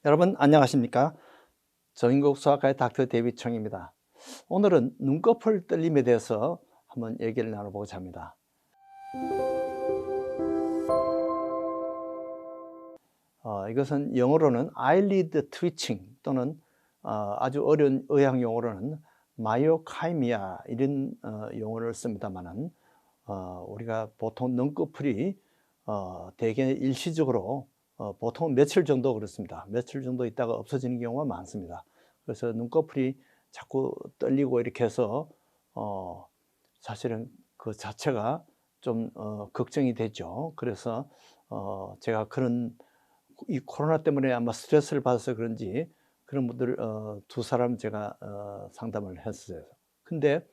여러분 안녕하십니까? 정인국 수학과의 닥터 데이비드 청입니다. 오늘은 눈꺼풀 떨림에 대해서 한번 얘기를 나눠보고자 합니다. 이것은 영어로는 eyelid twitching 또는 아주 어려운 의학 용어로는 마이오카이미아 이런 용어를 씁니다만은 우리가 보통 눈꺼풀이 대개 일시적으로 보통 며칠 정도 그렇습니다. 며칠 정도 있다가 없어지는 경우가 많습니다. 그래서 눈꺼풀이 자꾸 떨리고 이렇게 해서 사실은 그 자체가 좀 걱정이 되죠. 그래서 제가 그런 이 코로나 때문에 아마 스트레스를 받아서 그런지 그런 분들 두 사람 제가 상담을 했어요. 근데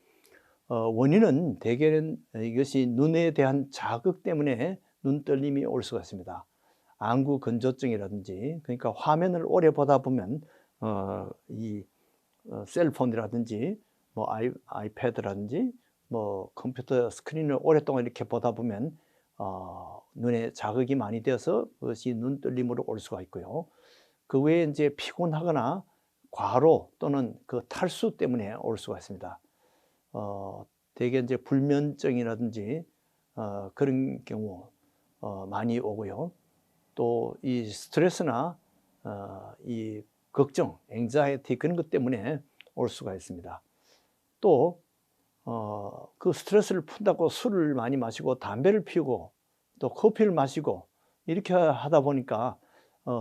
원인은 대개는 이것이 눈에 대한 자극 때문에 눈 떨림이 올 수가 있습니다. 안구 건조증이라든지, 그러니까 화면을 오래 보다 보면 이 셀폰이라든지 뭐 아이패드라든지 뭐 컴퓨터 스크린을 오랫동안 이렇게 보다 보면 눈에 자극이 많이 되어서 그것이 눈 떨림으로 올 수가 있고요. 그 외에 이제 피곤하거나 과로 또는 그 탈수 때문에 올 수가 있습니다. 대개 이제 불면증이라든지 그런 경우 많이 오고요. 또 이 스트레스나 이 걱정, anxiety 그런 것 때문에 올 수가 있습니다. 또 그 스트레스를 푼다고 술을 많이 마시고 담배를 피우고 또 커피를 마시고 이렇게 하다 보니까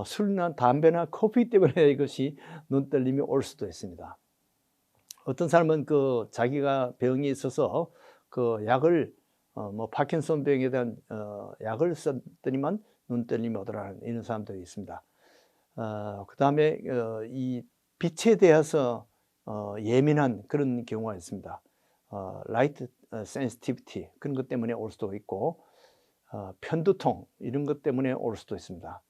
술이나 담배나 커피 때문에 이것이 눈 떨림이 올 수도 있습니다. 어떤 사람은 그 자기가 병이 있어서 그 약을 뭐 파킨슨 병에 대한 약을 썼더니만 눈 떨림이 오더라는 이런 사람들이 있습니다. 그 다음에 이 빛에 대해서 예민한 그런 경우가 있습니다. 라이트 센시티비티 그런 것 때문에 올 수도 있고 편두통 이런 것 때문에 올 수도 있습니다.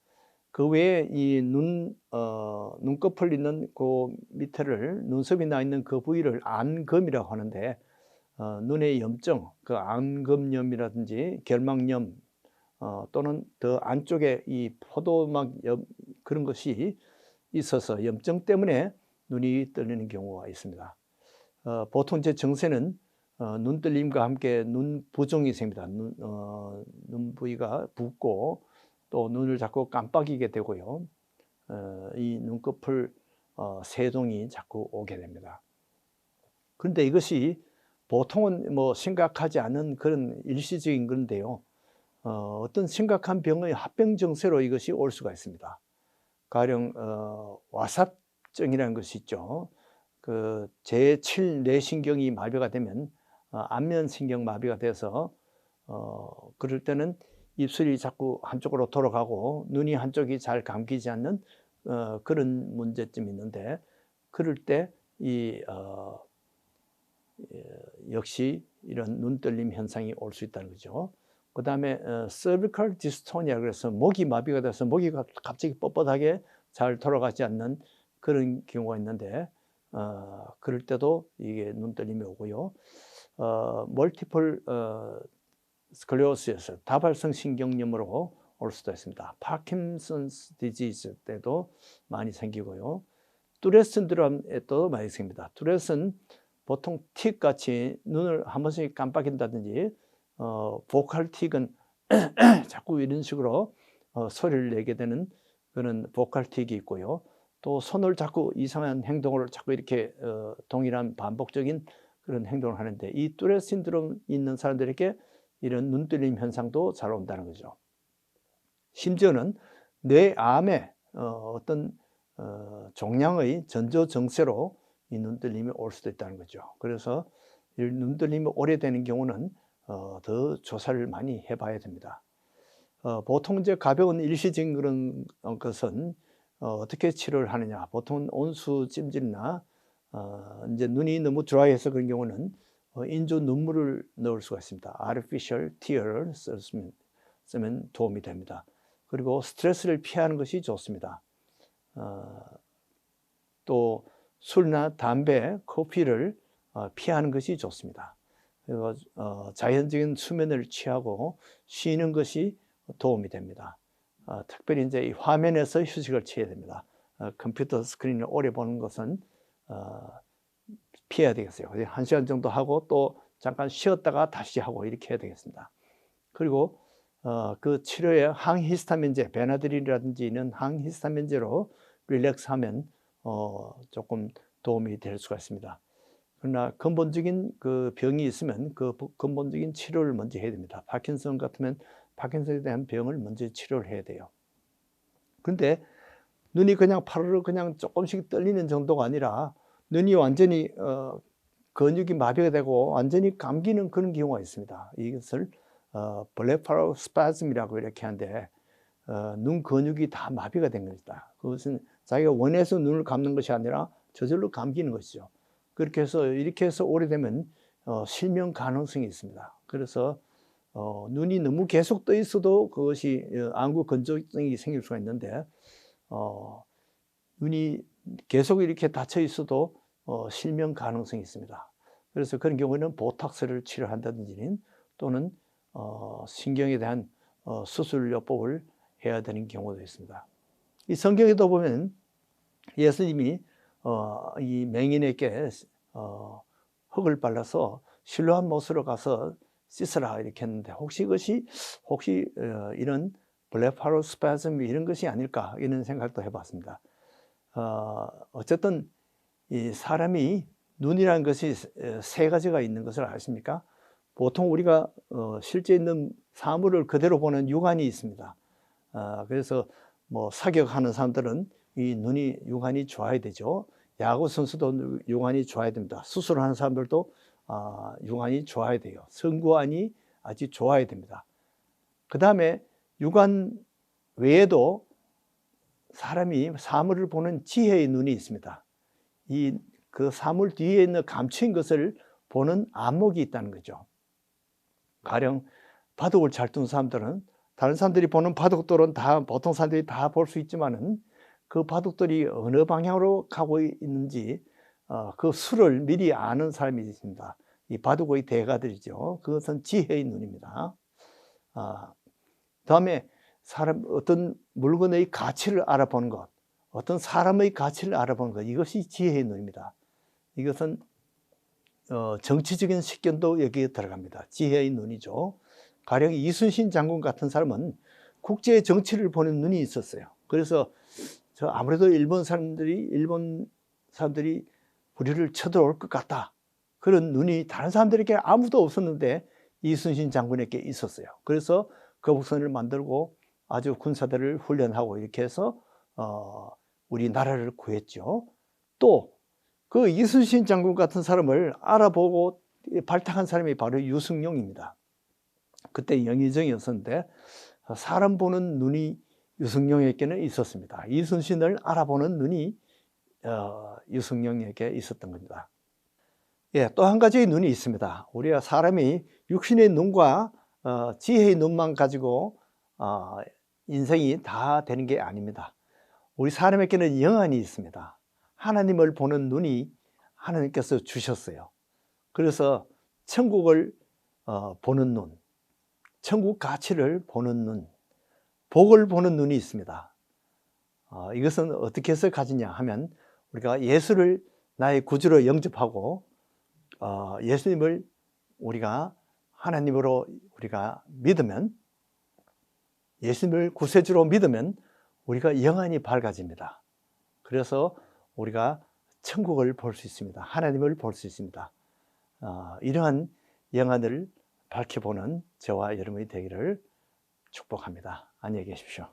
그 외에 이 눈꺼풀 있는 그 밑에를 눈썹이 나 있는 그 부위를 안검이라고 하는데 눈의 염증, 그 안검염이라든지 결막염 또는 더 안쪽에 이 포도막 그런 것이 있어서 염증 때문에 눈이 떨리는 경우가 있습니다. 보통 제 증세는 눈 떨림과 함께 눈 부종이 생깁니다. 눈 부위가 붓고 또 눈을 자꾸 깜빡이게 되고요. 이 눈꺼풀 세동이 자꾸 오게 됩니다. 그런데 이것이 보통은 뭐 심각하지 않은 그런 일시적인 건데요. 어떤 심각한 병의 합병 증세로 이것이 올 수가 있습니다. 가령 와삽증이라는 것이 있죠. 그 제7 뇌신경이 마비가 되면 안면신경 마비가 돼서 그럴 때는 입술이 자꾸 한쪽으로 돌아가고 눈이 한쪽이 잘 감기지 않는 그런 문제점이 있는데 그럴 때 역시 이런 눈떨림 현상이 올 수 있다는 거죠. 그 다음에 cervical dystonia 그래서 목이 마비가 돼서 목이 갑자기 뻣뻣하게 잘 돌아가지 않는 그런 경우가 있는데 그럴 때도 이게 눈떨림이 오고요. multiple sclerosis 다발성 신경염으로 올 수도 있습니다. 파킨슨스 디지즈 때도 많이 생기고요. 뚜렛 신드롬에도 많이 생깁니다. 뚜렛은 보통 틱 같이 눈을 한 번씩 깜빡인다든지 보컬 틱은 자꾸 이런 식으로 소리를 내게 되는 그런 보컬 틱이 있고요. 또 손을 자꾸 이상한 행동을 자꾸 이렇게 동일한 반복적인 그런 행동을 하는데 이 뚜렛 신드롬 있는 사람들에게 이런 눈떨림 현상도 잘 온다는 거죠. 심지어는 뇌암에 어떤 종양의 전조 증세로 이 눈떨림이 올 수도 있다는 거죠. 그래서 이 눈떨림이 오래되는 경우는 더 조사를 많이 해봐야 됩니다. 보통 이제 가벼운 일시적인 그런 것은 어떻게 치료를 하느냐? 보통 온수 찜질이나 이제 눈이 너무 드라이해서 그런 경우는 인조 눈물을 넣을 수가 있습니다. artificial tear를 쓰면 도움이 됩니다. 그리고 스트레스를 피하는 것이 좋습니다. 또 술이나 담배, 커피를 피하는 것이 좋습니다. 그리고 자연적인 수면을 취하고 쉬는 것이 도움이 됩니다. 특별히 이제 이 화면에서 휴식을 취해야 됩니다. 컴퓨터 스크린을 오래 보는 것은 피해야 되겠어요. 1시간 정도 하고 또 잠깐 쉬었다가 다시 하고 이렇게 해야 되겠습니다. 그리고 그 치료에 항히스타민제, 베나드릴이라든지 있는 항히스타민제로 릴렉스하면 조금 도움이 될 수가 있습니다. 그러나 근본적인 그 병이 있으면 그 근본적인 치료를 먼저 해야 됩니다. 파킨슨 같으면 파킨슨에 대한 병을 먼저 치료를 해야 돼요. 그런데 눈이 그냥 파르르 그냥 조금씩 떨리는 정도가 아니라 눈이 완전히 근육이 마비가 되고 완전히 감기는 그런 경우가 있습니다. 이것을 블레파로스파즘이라고 이렇게 하는데 눈 근육이 다 마비가 된 겁니다. 그것은 자기가 원해서 눈을 감는 것이 아니라 저절로 감기는 것이죠. 그렇게 해서 이렇게 해서 오래되면 실명 가능성이 있습니다. 그래서 눈이 너무 계속 떠 있어도 그것이 안구 건조증이 생길 수가 있는데 눈이 계속 이렇게 닫혀 있어도 실명 가능성이 있습니다. 그래서 그런 경우에는 보톡스를 치료한다든지 또는 신경에 대한 수술요법을 해야 되는 경우도 있습니다. 이 성경에도 보면 예수님이 이 맹인에게 흙을 발라서 실로암 못으로 가서 씻으라 이렇게 했는데 혹시 이런 블레파로스파즘 이런 것이 아닐까 이런 생각도 해봤습니다. 어쨌든 이 사람이 눈이라는 것이 세 가지가 있는 것을 아십니까? 보통 우리가 실제 있는 사물을 그대로 보는 육안이 있습니다. 그래서 뭐 사격하는 사람들은 이 눈이 육안이 좋아야 되죠. 야구 선수도 육안이 좋아야 됩니다. 수술하는 사람들도 육안이 좋아야 돼요. 선구안이 아주 좋아야 됩니다. 그 다음에 육안 외에도 사람이 사물을 보는 지혜의 눈이 있습니다. 그 사물 뒤에 있는 감추인 것을 보는 안목이 있다는 거죠. 가령 바둑을 잘 두는 사람들은 다른 사람들이 보는 바둑돌은 다 보통 사람들이 다 볼 수 있지만은 그 바둑돌이 어느 방향으로 가고 있는지 그 수를 미리 아는 사람이 있습니다. 이 바둑의 대가들이죠. 그것은 지혜의 눈입니다. 다음에 어떤 물건의 가치를 알아보는 것, 어떤 사람의 가치를 알아보는 것, 이것이 지혜의 눈입니다. 이것은 정치적인 식견도 여기에 들어갑니다. 지혜의 눈이죠. 가령 이순신 장군 같은 사람은 국제 정치를 보는 눈이 있었어요. 그래서 아무래도 일본 사람들이 우리를 쳐들어올 것 같다. 그런 눈이 다른 사람들에게 아무도 없었는데 이순신 장군에게 있었어요. 그래서 거북선을 만들고 아주 군사들을 훈련하고 이렇게 해서 우리나라를 구했죠. 또 그 이순신 장군 같은 사람을 알아보고 발탁한 사람이 바로 유승룡입니다. 그때 영의정이었었는데 사람 보는 눈이 유승룡에게는 있었습니다. 이순신을 알아보는 눈이 유승룡에게 있었던 겁니다. 예, 또 한 가지의 눈이 있습니다. 우리가 사람이 육신의 눈과 지혜의 눈만 가지고 인생이 다 되는 게 아닙니다. 우리 사람에게는 영안이 있습니다. 하나님을 보는 눈이 하나님께서 주셨어요. 그래서 천국을 보는 눈, 천국 가치를 보는 눈, 복을 보는 눈이 있습니다. 이것은 어떻게 해서 가지냐 하면 우리가 예수를 나의 구주로 영접하고 예수님을 우리가 하나님으로 우리가 믿으면, 예수님을 구세주로 믿으면 우리가 영안이 밝아집니다. 그래서 우리가 천국을 볼 수 있습니다. 하나님을 볼 수 있습니다. 이러한 영안을 밝혀보는 저와 여러분이 되기를 축복합니다. 안녕히 계십시오.